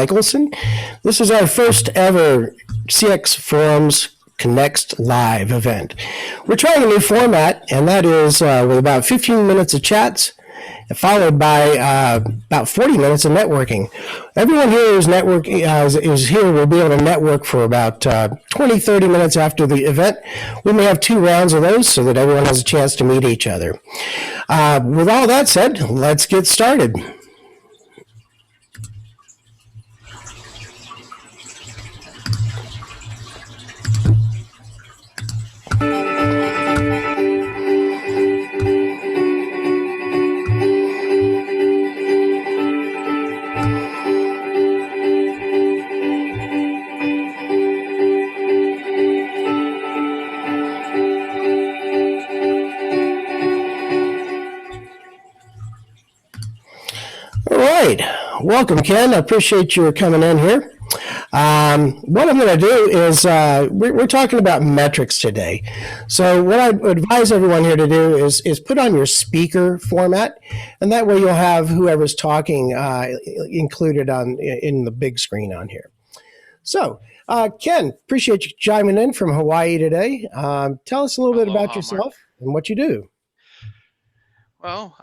Michelson. This is our first ever CX Forums Connext live event. We're trying a new format, and that is with about 15 minutes of chats, followed by about 40 minutes of networking. Everyone here is here will be able to network for about 20, 30 minutes after the event. We may have 2 rounds of those so that everyone has a chance to meet each other. With all that said, let's get started. All right. Welcome, Ken. I appreciate your coming in here. What I'm going to do is we're talking about metrics today. So what I advise everyone here to do is put on your speaker format, and that way you'll have whoever's talking included in the big screen on here. So, Ken, appreciate you chiming in from Hawaii today. Tell us a little bit about yourself, Mark, and what you do. Well,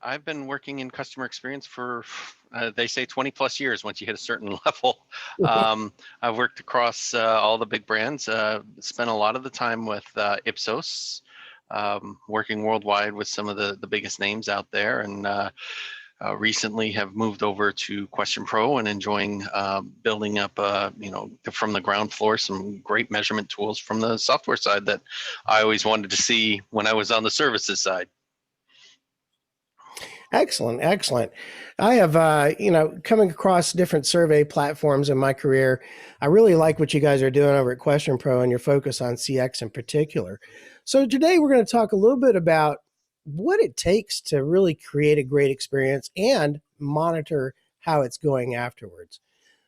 I've been working in customer experience for, they say 20 plus years once you hit a certain level. I've worked across all the big brands, spent a lot of the time with Ipsos, working worldwide with some of the biggest names out there, and recently have moved over to Question Pro and enjoying building up, from the ground floor, some great measurement tools from the software side that I always wanted to see when I was on the services side. Excellent, excellent. I have, coming across different survey platforms in my career, I really like what you guys are doing over at Question Pro and your focus on CX in particular. So today we're going to talk a little bit about what it takes to really create a great experience and monitor how it's going afterwards.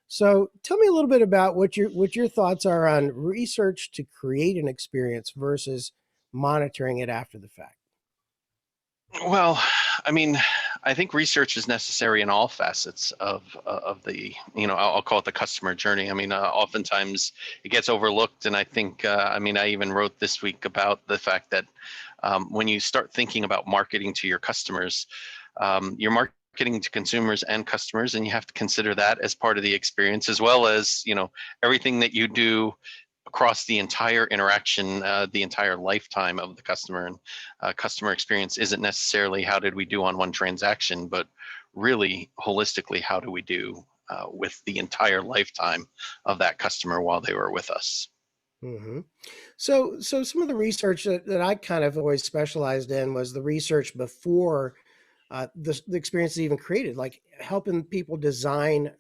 So tell me a little bit about what your thoughts are on research to create an experience versus monitoring it after the fact. Well, I mean, I think research is necessary in all facets of the, I'll call it the customer journey. I mean, oftentimes it gets overlooked. And I think, I even wrote this week about the fact that when you start thinking about marketing to your customers, you're marketing to consumers and customers, and you have to consider that as part of the experience, as well as, everything that you do across the entire interaction, the entire lifetime of the customer. And customer experience isn't necessarily how did we do on one transaction, but really holistically, how do we do with the entire lifetime of that customer while they were with us. Mm-hmm. So some of the research that I kind of always specialized in was the research before the experience is even created, like helping people design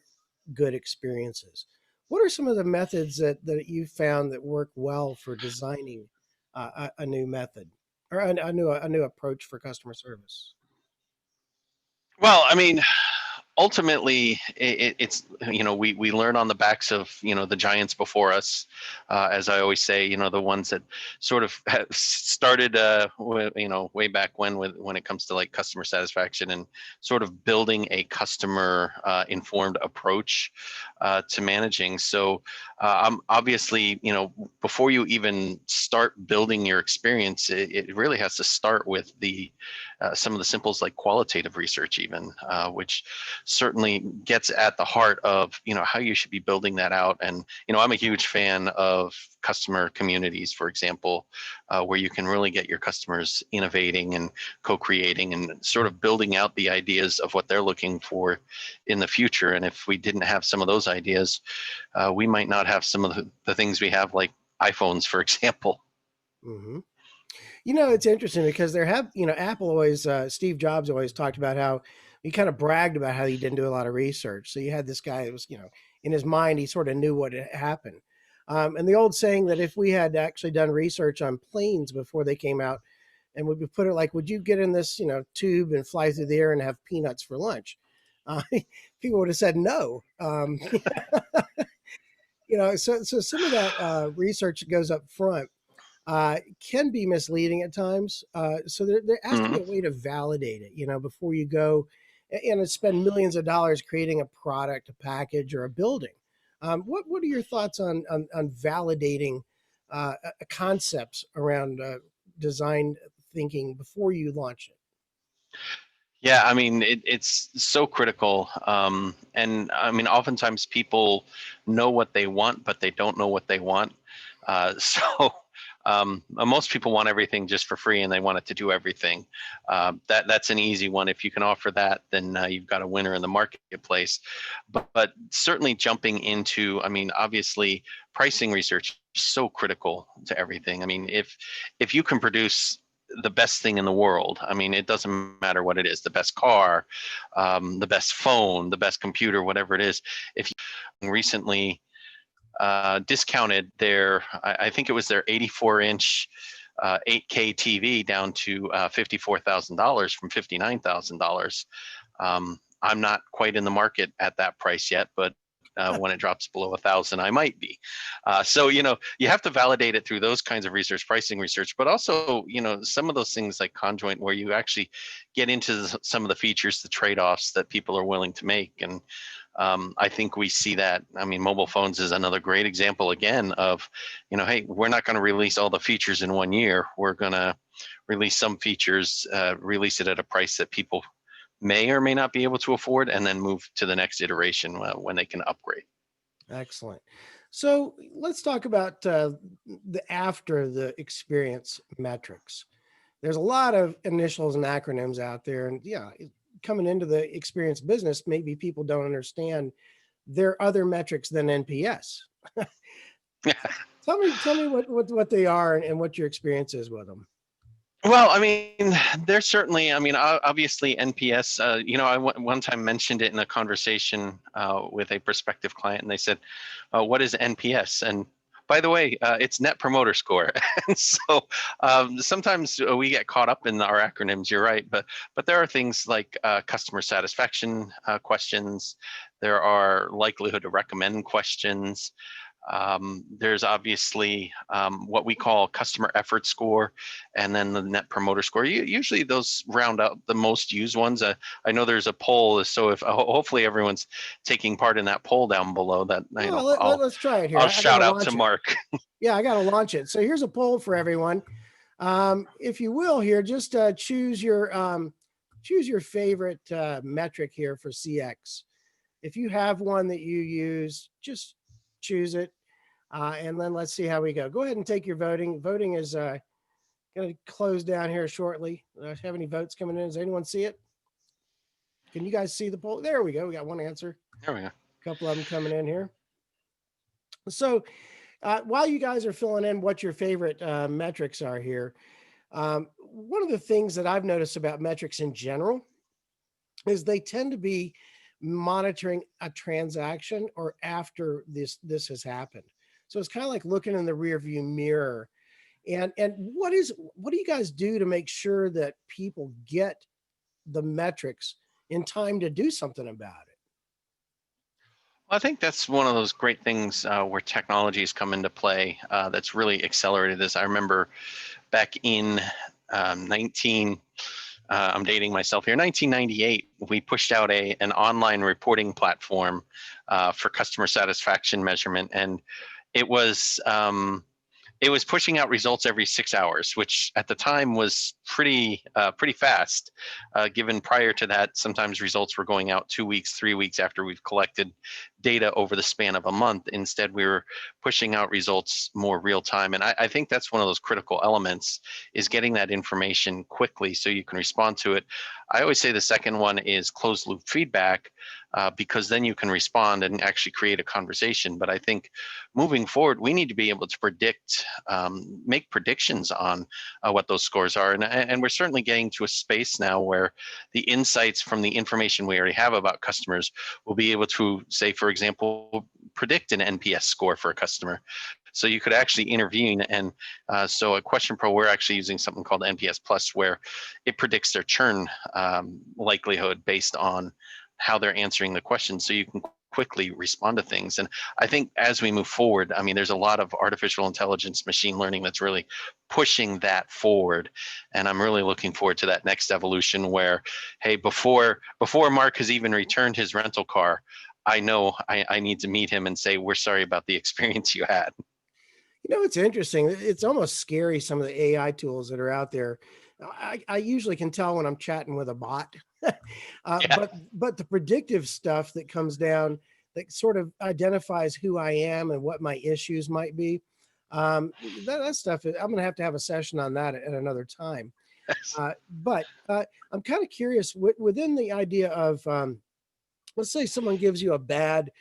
good experiences. What are some of the methods that you found that work well for designing a new method or a new approach for customer service? Well, ultimately, it's we learn on the backs of the giants before us, as I always say, the ones that sort of started way back when it comes to like customer satisfaction and sort of building a customer informed approach to managing. So obviously, before you even start building your experience, it really has to start with the some of the simples like qualitative research, even which certainly gets at the heart of how you should be building that out. And I'm a huge fan of customer communities, for example, where you can really get your customers innovating and co-creating and sort of building out the ideas of what they're looking for in the future. And if we didn't have some of those ideas, we might not have some of the things we have, like iPhones, for example. Mm-hmm. It's interesting because Apple always, Steve Jobs always talked about how he kind of bragged about how he didn't do a lot of research. So you had this guy that was, in his mind, he sort of knew what had happened. And the old saying that if we had actually done research on planes before they came out, and we put it like, would you get in this, tube and fly through the air and have peanuts for lunch? People would have said no. So some of that research that goes up front can be misleading at times. So there has to be a way to validate it, before you go and spend millions of dollars creating a product, a package, or a building. What are your thoughts on validating concepts around design thinking before you launch it? Yeah, I mean, it's so critical. And I mean, oftentimes people know what they want, but they don't know what they want. So most people want everything just for free, and they want it to do everything. That's an easy one. If you can offer that, then you've got a winner in the marketplace. But certainly jumping into, I mean, obviously pricing research is so critical to everything. I mean, if you can produce the best thing in the world. I mean, it doesn't matter what it is, the best car, the best phone, the best computer, whatever it is. If you recently discounted their, I think it was their 84-inch 8K TV down to $54,000 from $59,000. I'm not quite in the market at that price yet, but when it drops below 1,000, I might be. So, you have to validate it through those kinds of research, pricing research, but also, some of those things like conjoint, where you actually get into some of the features, the trade-offs that people are willing to make. And I think we see that. I mean, mobile phones is another great example again of, hey, we're not going to release all the features in 1 year. We're going to release some features, release it at a price that people may or may not be able to afford, and then move to the next iteration when they can upgrade. Excellent. So let's talk about the after the experience metrics. There's a lot of initials and acronyms out there, and yeah, coming into the experience business, maybe people don't understand there are other metrics than NPS. Tell me what they are and what your experience is with them. Well, I mean, there's certainly, I mean, obviously NPS, I one time mentioned it in a conversation with a prospective client, and they said, what is NPS? And by the way, it's Net Promoter Score. And so sometimes we get caught up in our acronyms, you're right, but there are things like customer satisfaction questions. There are likelihood to recommend questions. There's obviously what we call customer effort score, and then the net promoter score. Usually those round out the most used ones. I know there's a poll, so if hopefully everyone's taking part in that poll down below, that Well, let's try it here. I'll I got shout to out to launch it. Mark. Yeah, I got to launch it. So here's a poll for everyone. If you will, here, just choose your favorite metric here for CX. If you have one that you use, just choose it, and then let's see how we go. Go ahead and take your voting. Voting is going to close down here shortly. Have any votes coming in? Does anyone see it? Can you guys see the poll? There we go. We got one answer. There we go. A couple of them coming in here. So while you guys are filling in what your favorite metrics are here, one of the things that I've noticed about metrics in general is they tend to be monitoring a transaction or after this has happened. So it's kind of like looking in the rear view mirror. And what do you guys do to make sure that people get the metrics in time to do something about it? Well, I think that's one of those great things where technology has come into play that's really accelerated this. I remember back in 19 I'm dating myself here. 1998, we pushed out an online reporting platform for customer satisfaction measurement, and it was pushing out results every 6 hours, which at the time was pretty fast. Given prior to that, sometimes results were going out 2 weeks, 3 weeks after we've collected data over the span of a month. Instead, we were pushing out results more real time. And I think that's one of those critical elements, is getting that information quickly so you can respond to it. I always say the second one is closed loop feedback, because then you can respond and actually create a conversation. But I think moving forward, we need to be able to predict, make predictions on what those scores are. And we're certainly getting to a space now where the insights from the information we already have about customers will be able to, say, for example, predict an NPS score for a customer. So you could actually intervene. And so at Question Pro, we're actually using something called NPS Plus, where it predicts their churn likelihood based on how they're answering the question, so you can quickly respond to things. And I think as we move forward, I mean, there's a lot of artificial intelligence, machine learning that's really pushing that forward. And I'm really looking forward to that next evolution where, hey, before Mark has even returned his rental car, I know I need to meet him and say, we're sorry about the experience you had. It's interesting. It's almost scary, some of the AI tools that are out there. I usually can tell when I'm chatting with a bot, Yeah. but the predictive stuff that comes down that sort of identifies who I am and what my issues might be. That stuff, I'm going to have a session on that at another time. But I'm kind of curious within the idea of, let's say someone gives you a bad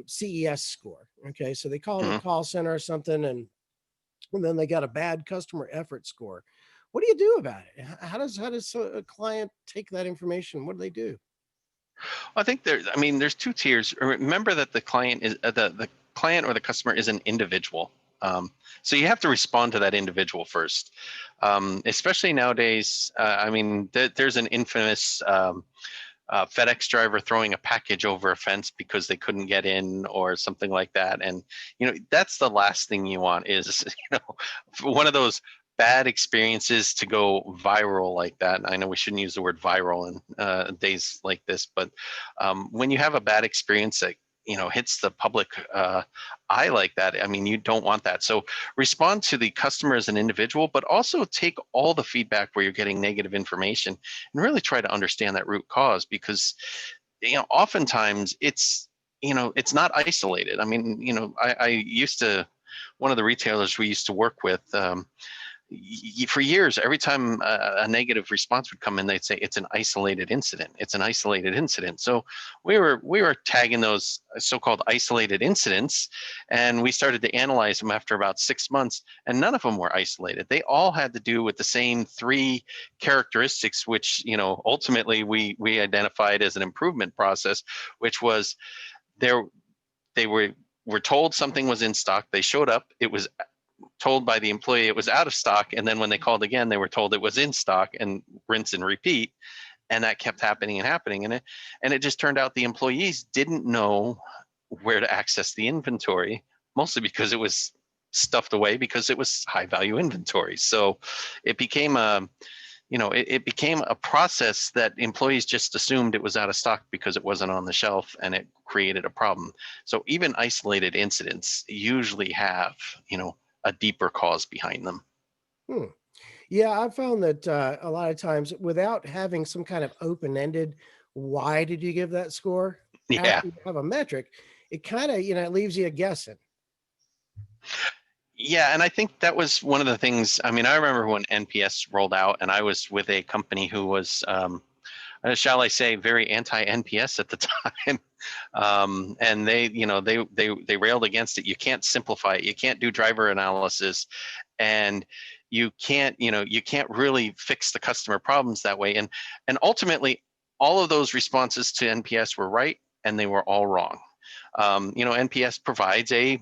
CES score. Okay, so they call the Mhm. call center or something, and then they got a bad customer effort score. What do you do about it? How does a client take that information? What do they do? I think there's two tiers. Remember that the client is the client or the customer is an individual. So you have to respond to that individual first. Especially nowadays, there's an infamous FedEx driver throwing a package over a fence because they couldn't get in or something like that. And that's the last thing you want is one of those bad experiences to go viral like that. And I know we shouldn't use the word viral in days like this, but when you have a bad experience that hits the public eye like that, I mean, you don't want that. So respond to the customer as an individual, but also take all the feedback where you're getting negative information and really try to understand that root cause, because oftentimes it's not isolated. I mean, I used to, one of the retailers we used to work with, for years, every time a negative response would come in, they'd say it's an isolated incident. It's an isolated incident. So we were tagging those so-called isolated incidents, and we started to analyze them after about 6 months, and none of them were isolated. They all had to do with the same three characteristics, which ultimately we identified as an improvement process, which was there they were told something was in stock. They showed up. It was told by the employee it was out of stock, and then when they called again, they were told it was in stock, and rinse and repeat. And that kept happening and happening, and it just turned out the employees didn't know where to access the inventory, mostly because it was stuffed away because it was high value inventory. So it became it became a process that employees just assumed it was out of stock because it wasn't on the shelf, and it created a problem. So even isolated incidents usually have a deeper cause behind them. Hmm. Yeah, I found that a lot of times, without having some kind of open-ended, why did you give that score Yeah. after you have a metric, it kind of, it leaves you guessing. Yeah, and I think that was one of the things. I mean, I remember when NPS rolled out, and I was with a company who was, shall I say, very anti-NPS at the time, and they railed against it. You can't simplify it. You can't do driver analysis, and you can't really fix the customer problems that way. And ultimately, all of those responses to NPS were right, and they were all wrong. NPS provides a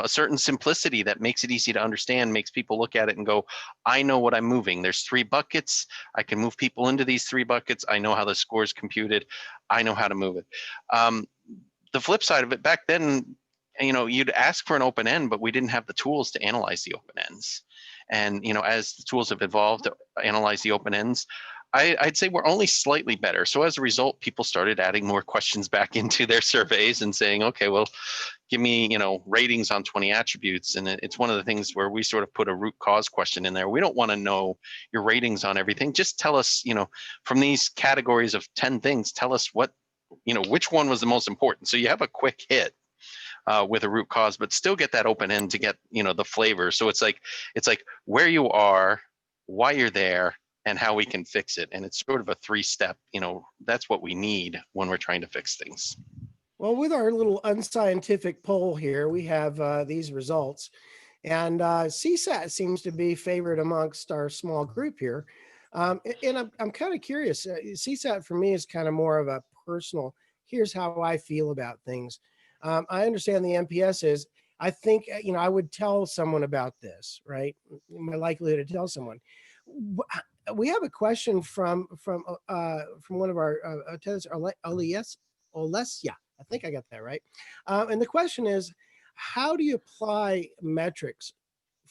certain simplicity that makes it easy to understand, makes people look at it and go, I know what I'm moving. There's 3 buckets. I can move people into these 3 buckets. I know how the score is computed. I know how to move it. The flip side of it, back then, you'd ask for an open end, but we didn't have the tools to analyze the open ends. And as the tools have evolved to analyze the open ends, I'd say we're only slightly better. So as a result, people started adding more questions back into their surveys and saying, okay, well, give me ratings on 20 attributes. And it's one of the things where we sort of put a root cause question in there. We don't want to know your ratings on everything. Just tell us, from these categories of 10 things, tell us which one was the most important. So you have a quick hit with a root cause, but still get that open end to get the flavor. So it's like where you are, why you're there, and how we can fix it. And it's sort of a 3-step. That's what we need when we're trying to fix things. Well, with our little unscientific poll here, we have these results, and CSAT seems to be favored amongst our small group here. And I'm kind of curious. CSAT for me is kind of more of a personal, here's how I feel about things. I understand the NPS is, I think, I would tell someone about this, right? My likelihood to tell someone. We have a question from one of our attendants, Olesia. I think I got that right. And the question is, how do you apply metrics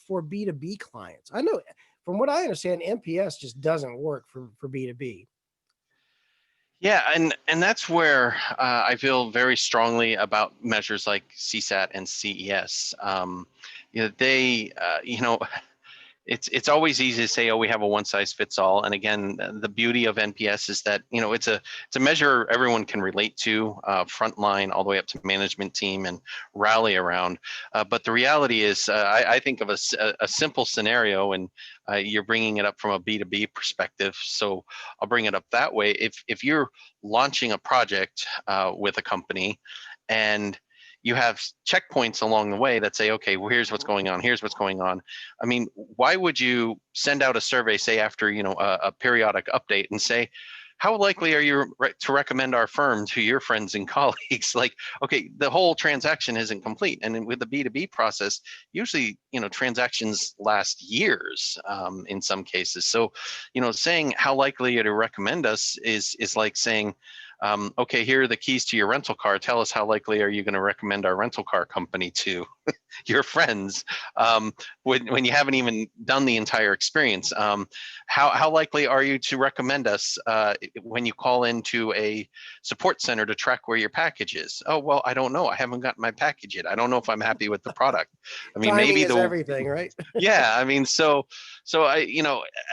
for B2B clients? I know from what I understand, NPS just doesn't work for B2B. Yeah, and that's where I feel very strongly about measures like CSAT and CES. They, it's always easy to say, oh, we have a one size fits all. And again, the beauty of NPS is that it's a measure everyone can relate to, frontline all the way up to management team and rally around. But the reality is, I think of a simple scenario, and you're bringing it up from a B2B perspective. So I'll bring it up that way. If you're launching a project with a company, and you have checkpoints along the way that say, okay, well, here's what's going on. Here's what's going on. I mean, why would you send out a survey, say after a periodic update, and say, how likely are you to recommend our firm to your friends and colleagues? Like, okay, the whole transaction isn't complete. And with the B2B process, usually, transactions last years in some cases. So, saying how likely to recommend us is like saying, okay, here are the keys to your rental car. Tell us how likely are you going to recommend our rental car company to your friends when you haven't even done the entire experience. How likely are you to recommend us when you call into a support center to track where your package is? Oh, well, I don't know. I haven't gotten my package yet. I don't know if I'm happy with the product. I mean, Timing maybe is everything, right? yeah, I mean, so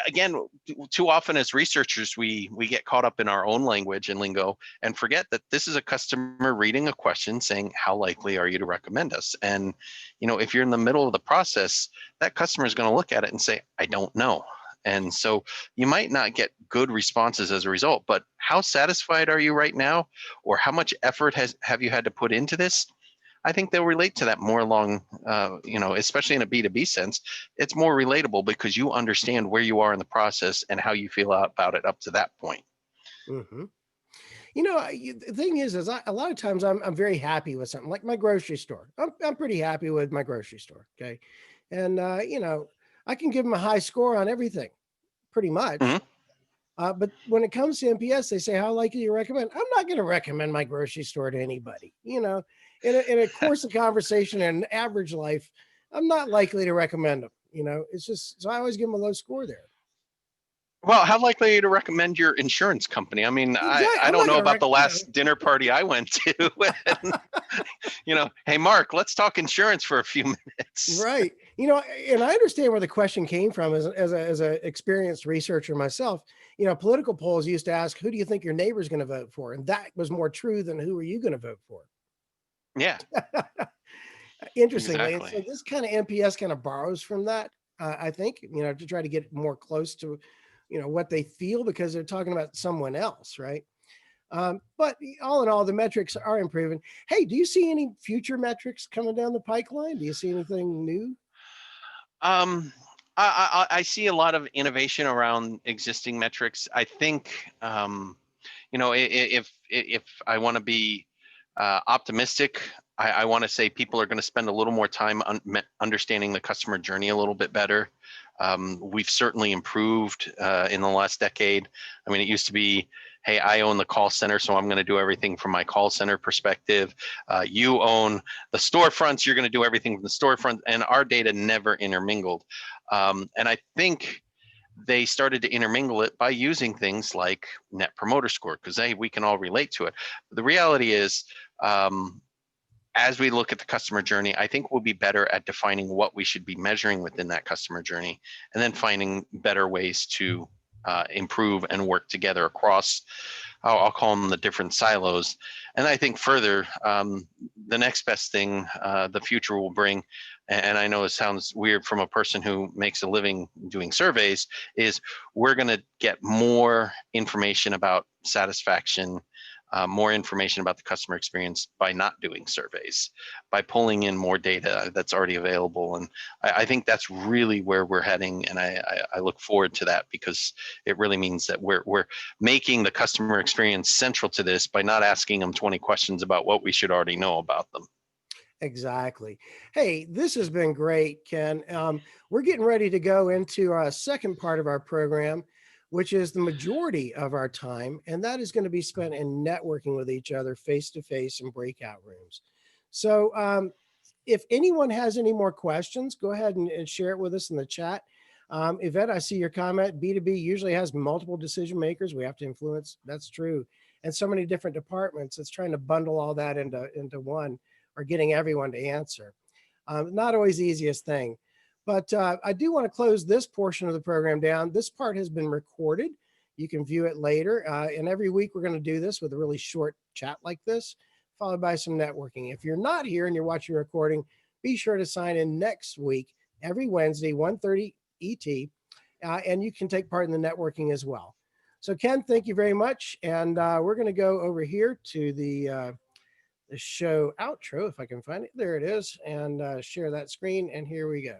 again, too often as researchers, we get caught up in our own language and lingo and forget that this is a customer reading a question saying, how likely are you to recommend us? And if you're in the middle of the process, that customer is going to look at it and say, I don't know. And so you might not get good responses as a result, but how satisfied are you right now? Or how much effort have you had to put into this? I think they'll relate to that more along, especially in a B2B sense. It's more relatable because you understand where you are in the process and how you feel about it up to that point. Mm-hmm. The thing is a lot of times I'm very happy with something like my grocery store. I'm pretty happy with my grocery store. Okay. And, I can give them a high score on everything pretty much. Mhm. But when it comes to NPS, they say, how likely you recommend? I'm not going to recommend my grocery store to anybody. In a course of conversation and average life, I'm not likely to recommend them. It's just, so I always give them a low score there. Well, how likely are you to recommend your insurance company? I mean, Exactly. I I'm don't not know going to about the last dinner party I went to. And, hey, Mark, let's talk insurance for a few minutes. right. And I understand where the question came from as a experienced researcher myself. Political polls used to ask, who do you think your neighbor's going to vote for? And that was more true than who are you going to vote for? Yeah, Interestingly. And exactly. so this kind of NPS kind of borrows from that, I think, to try to get more close to, what they feel because they're talking about someone else, right? But all in all, the metrics are improving. Hey, do you see any future metrics coming down the pipeline? Do you see anything new? Um, I see a lot of innovation around existing metrics. I think, if I want to be optimistic, I want to say people are going to spend a little more time understanding the customer journey a little bit better. We've certainly improved in the last decade. I mean, it used to be, hey, I own the call center, so I'm going to do everything from my call center perspective. You own the storefronts, you're going to do everything from the storefront, and our data never intermingled. And I think they started to intermingle it by using things like Net Promoter Score, because hey, we can all relate to it. But the reality is, as we look at the customer journey, I think we'll be better at defining what we should be measuring within that customer journey, and then finding better ways to improve and work together across, I'll call them the different silos. And I think further, the next best thing the future will bring, and I know it sounds weird from a person who makes a living doing surveys, is we're going to get more information about satisfaction, more information about the customer experience by not doing surveys, by pulling in more data that's already available. And I think that's really where we're heading. And I look forward to that because it really means that we're making the customer experience central to this by not asking them 20 questions about what we should already know about them. Exactly. Hey, this has been great, Ken. We're getting ready to go into our second part of our program, which is the majority of our time, and that is going to be spent in networking with each other face to face in breakout rooms. So, if anyone has any more questions, go ahead and share it with us in the chat. Yvette, I see your comment. B2B usually has multiple decision makers we have to influence. That's true. And so many different departments. It's trying to bundle all that into one, or getting everyone to answer. Not always the easiest thing. But I do want to close this portion of the program down. This part has been recorded. You can view it later. And every week we're going to do this with a really short chat like this, followed by some networking. If you're not here and you're watching a recording, be sure to sign in next week, every Wednesday, 1:30 ET, and you can take part in the networking as well. So Ken, thank you very much. And we're going to go over here to the show outro, if I can find it. There it is. And share that screen. And here we go.